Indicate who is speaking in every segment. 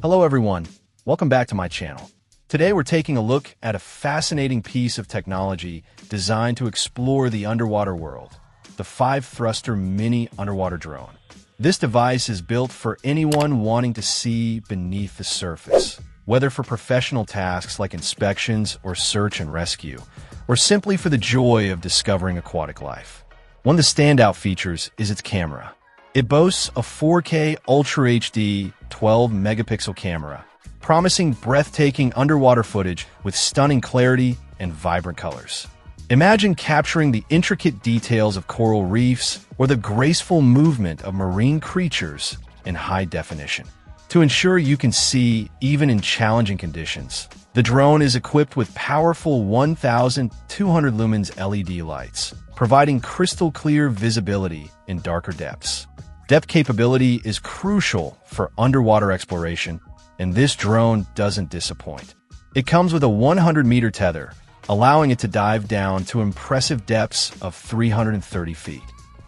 Speaker 1: Hello everyone, welcome back to my channel. Today we're taking a look at a fascinating piece of technology designed to explore the underwater world, the 5-thruster mini underwater drone. This device is built for anyone wanting to see beneath the surface, whether for professional tasks like inspections or search and rescue, or simply for the joy of discovering aquatic life. One of the standout features is its camera. It boasts a 4K Ultra HD 12-megapixel camera, promising breathtaking underwater footage with stunning clarity and vibrant colors. Imagine capturing the intricate details of coral reefs or the graceful movement of marine creatures in high definition. To ensure you can see even in challenging conditions, the drone is equipped with powerful 1,200 lumens LED lights, providing crystal-clear visibility in darker depths. Depth capability is crucial for underwater exploration, and this drone doesn't disappoint. It comes with a 100-meter tether, allowing it to dive down to impressive depths of 330 feet.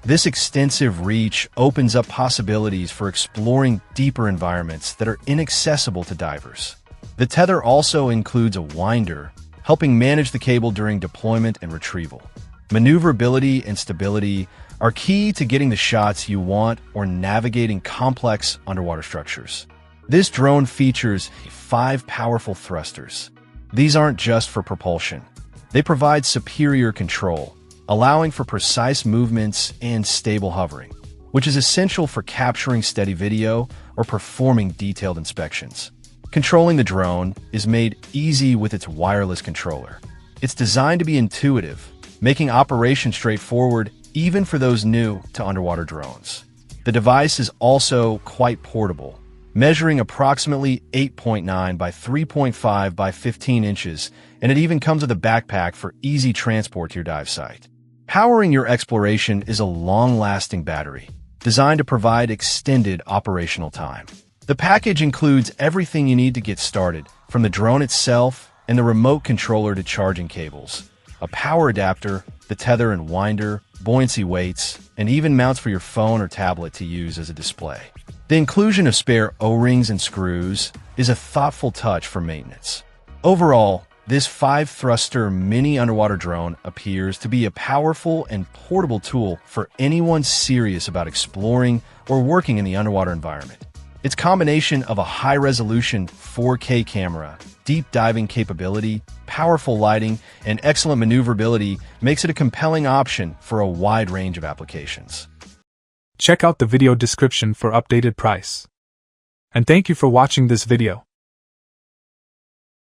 Speaker 1: This extensive reach opens up possibilities for exploring deeper environments that are inaccessible to divers. The tether also includes a winder, helping manage the cable during deployment and retrieval. Maneuverability and stability are key to getting the shots you want or navigating complex underwater structures. This drone features 5 powerful thrusters. These aren't just for propulsion. They provide superior control, allowing for precise movements and stable hovering, which is essential for capturing steady video or performing detailed inspections. Controlling the drone is made easy with its wireless controller. It's designed to be intuitive, making operation straightforward even for those new to underwater drones. The device is also quite portable, measuring approximately 8.9 by 3.5 by 15 inches, and it even comes with a backpack for easy transport to your dive site. Powering your exploration is a long-lasting battery, designed to provide extended operational time. The package includes everything you need to get started, from the drone itself and the remote controller to charging cables, a power adapter, the tether and winder, buoyancy weights, and even mounts for your phone or tablet to use as a display. The inclusion of spare O-rings and screws is a thoughtful touch for maintenance. Overall, this 5-thruster mini underwater drone appears to be a powerful and portable tool for anyone serious about exploring or working in the underwater environment. Its combination of a high-resolution 4K camera, deep diving capability, powerful lighting, and excellent maneuverability makes it a compelling option for a wide range of applications.
Speaker 2: Check out the video description for updated price. And thank you for watching this video.